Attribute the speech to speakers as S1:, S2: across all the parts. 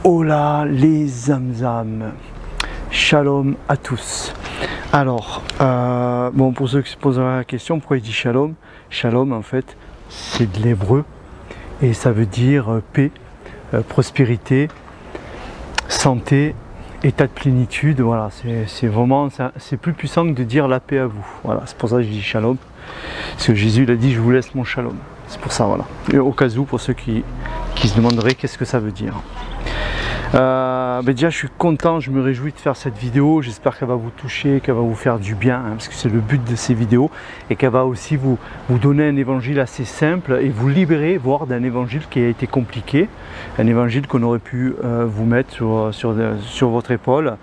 S1: Hola les zamzam, shalom à tous. Alors, bon, pour ceux qui se poseraient la question, pourquoi il dit shalom? Shalom, en fait, c'est de l'hébreu et ça veut dire paix, prospérité, santé, état de plénitude. Voilà, c'est vraiment, c'est plus puissant que de dire la paix à vous. Voilà, c'est pour ça que je dis shalom. Parce que Jésus il a dit, je vous laisse mon shalom. C'est pour ça, voilà. Et au cas où, pour ceux qui se demanderaient qu'est-ce que ça veut dire. Déjà je suis content, je me réjouis de faire cette vidéo, j'espère qu'elle va vous toucher, qu'elle va vous faire du bien, hein, parce que c'est le but de ces vidéos, et qu'elle va aussi vous donner un évangile assez simple et vous libérer, voire d'un évangile qui a été compliqué, un évangile qu'on aurait pu vous mettre sur votre épaule,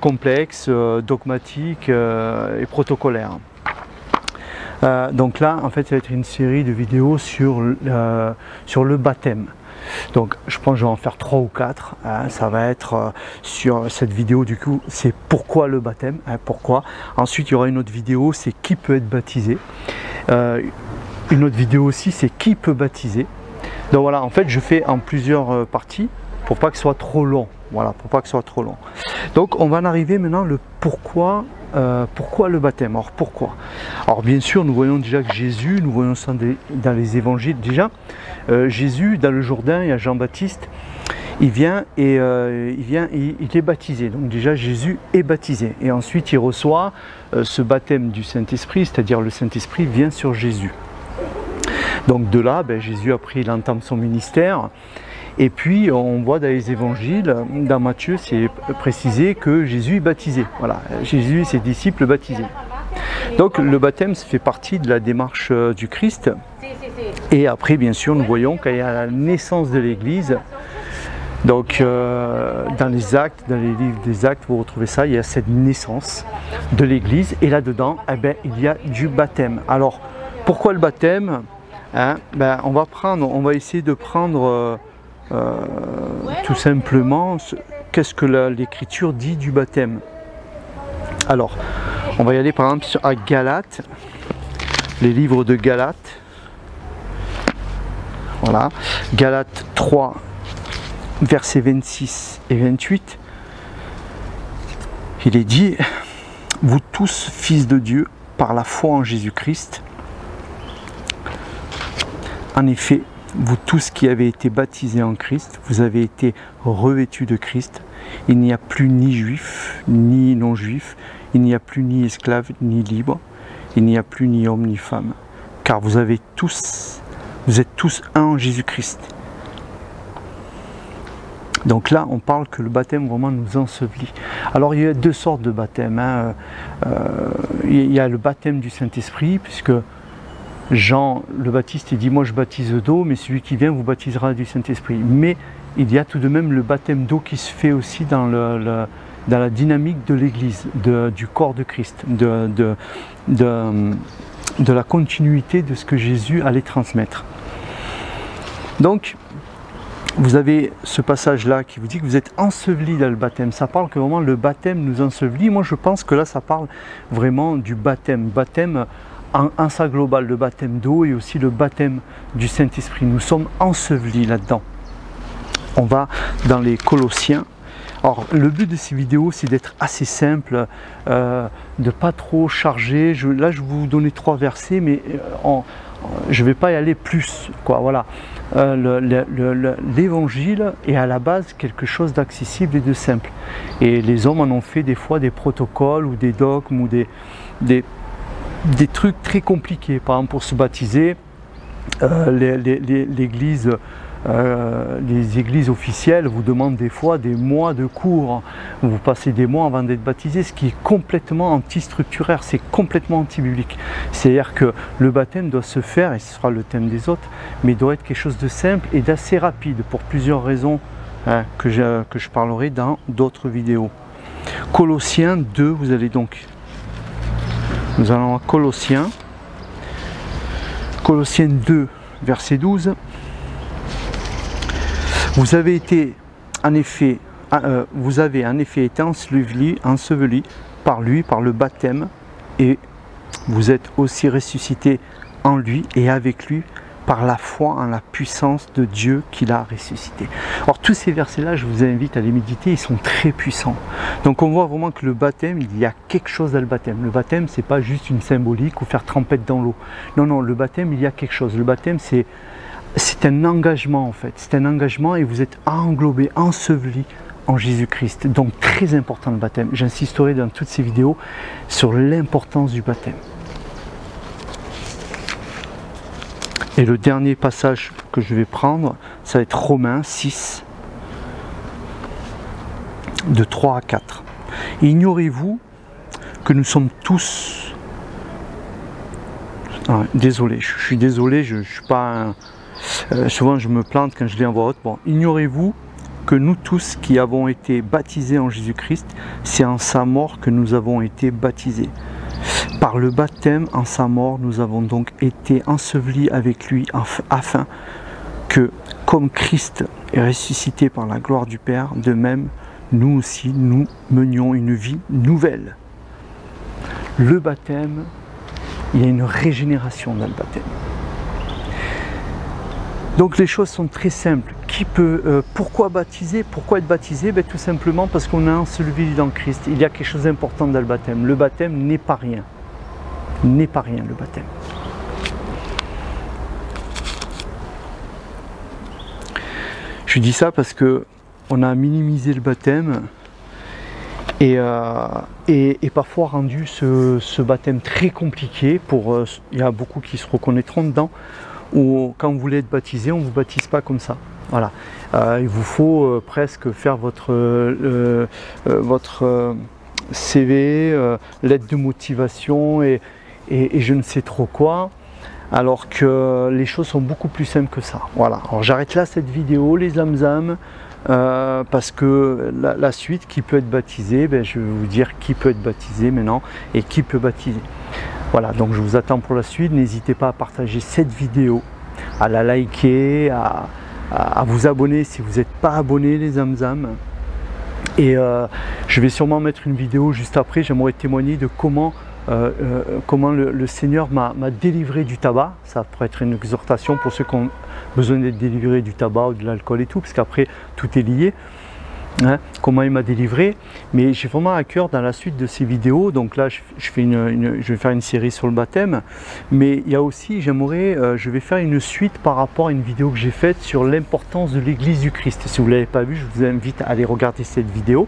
S1: complexe, dogmatique et protocolaire. Donc là en fait ça va être une série de vidéos sur le baptême. Donc je pense que je vais en faire 3 ou 4, hein, ça va être sur cette vidéo du coup c'est pourquoi le baptême, hein, pourquoi. Ensuite il y aura une autre vidéo, c'est qui peut être baptisé. Une autre vidéo aussi c'est qui peut baptiser. Donc voilà, en fait je fais en plusieurs parties pour pas que ce soit trop long. Voilà, pour pas que ce soit trop long. Donc on va en arriver maintenant le pourquoi. Pourquoi le baptême? Alors pourquoi? Alors bien sûr nous voyons déjà que Jésus, nous voyons ça dans les évangiles déjà, Jésus dans le Jourdain, il y a Jean-Baptiste, il vient et il est baptisé. Donc déjà Jésus est baptisé et ensuite il reçoit ce baptême du Saint-Esprit, c'est-à-dire le Saint-Esprit vient sur Jésus. Donc de là, Jésus après il entame son ministère. Et puis on voit dans les évangiles, dans Matthieu c'est précisé que Jésus est baptisé. Voilà, Jésus et ses disciples baptisés. Donc le baptême ça fait partie de la démarche du Christ. Et après bien sûr nous voyons qu'il y a la naissance de l'Église. Donc dans les actes, dans les livres des actes, vous retrouvez ça, il y a cette naissance de l'Église. Et là-dedans, il y a du baptême. Alors pourquoi le baptême, hein, on va essayer de prendre... tout simplement qu'est-ce que l'écriture dit du baptême. Alors on va y aller par exemple à Galates, les livres de Galates. Voilà, Galates 3 versets 26 et 28, il est dit: vous tous fils de Dieu par la foi en Jésus-Christ, en effet vous tous qui avez été baptisés en Christ, vous avez été revêtus de Christ. Il n'y a plus ni juif, ni non-juif, il n'y a plus ni esclave, ni libre, il n'y a plus ni homme, ni femme, car vous êtes tous un en Jésus-Christ. Donc là, on parle que le baptême vraiment nous ensevelit. Alors il y a 2 sortes de baptême. Hein. Il y a le baptême du Saint-Esprit, puisque Jean le Baptiste il dit moi je baptise d'eau mais celui qui vient vous baptisera du Saint-Esprit. Mais il y a tout de même le baptême d'eau qui se fait aussi dans la dynamique de l'Église, du corps de Christ, de la continuité de ce que Jésus allait transmettre. Donc vous avez ce passage là qui vous dit que vous êtes ensevelis dans le baptême. Ça parle que vraiment le baptême nous ensevelit. Moi je pense que là ça parle vraiment du baptême en sa globale, le baptême d'eau et aussi le baptême du Saint-Esprit. Nous sommes ensevelis là-dedans. On va dans les Colossiens. Alors le but de ces vidéos c'est d'être assez simple, de pas trop charger. Là je vais vous donner 3 versets mais je ne vais pas y aller plus, quoi. Voilà. L'évangile est à la base quelque chose d'accessible et de simple. Et les hommes en ont fait des fois des protocoles ou des dogmes ou des trucs très compliqués. Par exemple pour se baptiser, les églises officielles vous demandent des fois des mois de cours. Vous passez des mois avant d'être baptisé, ce qui est complètement anti-structuraire, c'est complètement anti-biblique. C'est-à-dire que le baptême doit se faire, et ce sera le thème des autres, mais doit être quelque chose de simple et d'assez rapide pour plusieurs raisons, hein, que je parlerai dans d'autres vidéos. Colossiens 2, vous allez donc... Nous allons à Colossiens 2, verset 12. Vous avez en effet été ensevelis par lui, par le baptême, et vous êtes aussi ressuscités en lui et avec lui par la foi en la puissance de Dieu qui l'a ressuscité. Alors tous ces versets-là, je vous invite à les méditer, ils sont très puissants. Donc on voit vraiment que le baptême, il y a quelque chose dans le baptême. Le baptême, c'est pas juste une symbolique ou faire trempette dans l'eau. Non, non, le baptême, il y a quelque chose. Le baptême, c'est un engagement en fait. C'est un engagement et vous êtes englobé, enseveli en Jésus-Christ. Donc très important le baptême. J'insisterai dans toutes ces vidéos sur l'importance du baptême. Et le dernier passage que je vais prendre, ça va être Romains 6, de 3 à 4. Ignorez-vous que nous sommes tous... désolé, je suis désolé, je suis pas... souvent je me plante quand je lis en voix haute. Bon, ignorez-vous que nous tous qui avons été baptisés en Jésus-Christ, c'est en sa mort que nous avons été baptisés. Par le baptême en sa mort, nous avons donc été ensevelis avec lui afin que, comme Christ est ressuscité par la gloire du Père, de même, nous aussi, nous menions une vie nouvelle. Le baptême, il y a une régénération dans le baptême. Donc les choses sont très simples. Pourquoi baptiser? Pourquoi être baptisé? Tout simplement parce qu'on est enseveli dans Christ. Il y a quelque chose d'important dans le baptême. Le baptême n'est pas rien. N'est pas rien le baptême. Je dis ça parce que on a minimisé le baptême et parfois rendu ce baptême très compliqué. Il y a beaucoup qui se reconnaîtront dedans. Ou quand vous voulez être baptisé, on ne vous baptise pas comme ça. Voilà. Il vous faut presque faire votre CV, lettre de motivation et je ne sais trop quoi, alors que les choses sont beaucoup plus simples que ça. Voilà. Alors j'arrête là cette vidéo, les zamzam, parce que la suite, qui peut être baptisé, je vais vous dire qui peut être baptisé maintenant et qui peut baptiser. Voilà, donc je vous attends pour la suite. N'hésitez pas à partager cette vidéo, à la liker, à vous abonner si vous n'êtes pas abonné, les zamzam. Et je vais sûrement mettre une vidéo juste après. J'aimerais témoigner de comment le Seigneur m'a délivré du tabac. Ça pourrait être une exhortation pour ceux qui ont besoin d'être délivrés du tabac ou de l'alcool et tout, parce qu'après tout est lié. Hein, comment il m'a délivré, mais j'ai vraiment à cœur dans la suite de ces vidéos. Donc là je vais faire une série sur le baptême, mais il y a aussi, je vais faire une suite par rapport à une vidéo que j'ai faite sur l'importance de l'église du Christ. Si vous ne l'avez pas vu, je vous invite à aller regarder cette vidéo,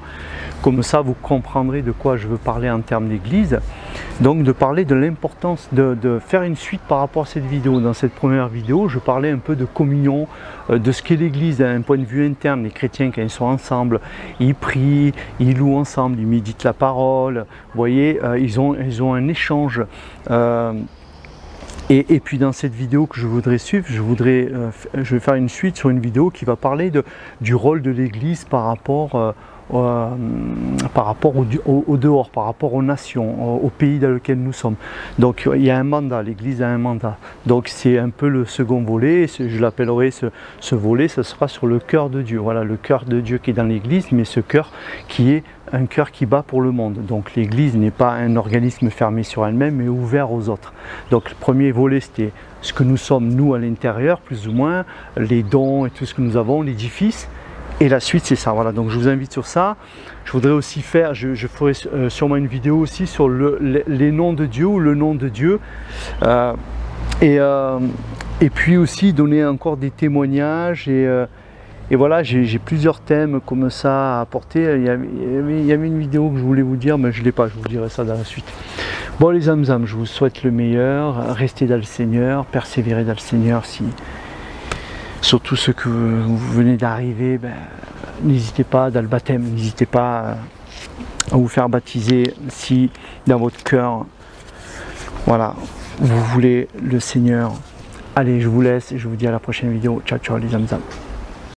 S1: comme ça vous comprendrez de quoi je veux parler en termes d'église. Donc de parler de l'importance de faire une suite par rapport à cette vidéo. Dans cette première vidéo, je parlais un peu de communion, de ce qu'est l'église d'un point de vue interne. Les chrétiens, quand ils sont ensemble, ils prient, ils louent ensemble, ils méditent la parole. Vous voyez, ils ont un échange. Et puis dans cette vidéo que je voudrais suivre, je vais faire une suite sur une vidéo qui va parler du rôle de l'église par rapport au dehors, par rapport aux nations, au pays dans lequel nous sommes. Donc il y a un mandat, l'église a un mandat. Donc c'est un peu le second volet, je l'appellerai ce volet, ce sera sur le cœur de Dieu. Voilà, le cœur de Dieu qui est dans l'église, mais ce cœur qui est un cœur qui bat pour le monde. Donc l'église n'est pas un organisme fermé sur elle-même, mais ouvert aux autres. Donc le premier volet, c'était ce que nous sommes, nous, à l'intérieur, plus ou moins, les dons et tout ce que nous avons, l'édifice. Et la suite, c'est ça. Voilà, donc je vous invite sur ça. Je voudrais aussi faire, je ferai sûrement une vidéo aussi sur les noms de Dieu ou le nom de Dieu. Et puis aussi donner encore des témoignages. Et voilà, j'ai plusieurs thèmes comme ça à apporter. Il y avait une vidéo que je voulais vous dire, mais je ne l'ai pas. Je vous dirai ça dans la suite. Bon, les zamzam, je vous souhaite le meilleur. Restez dans le Seigneur, persévérez dans le Seigneur. Surtout ceux que vous venez d'arriver, n'hésitez pas dans le baptême, n'hésitez pas à vous faire baptiser si dans votre cœur, voilà, vous voulez le Seigneur. Allez, je vous laisse et je vous dis à la prochaine vidéo. Ciao, ciao les zamzam.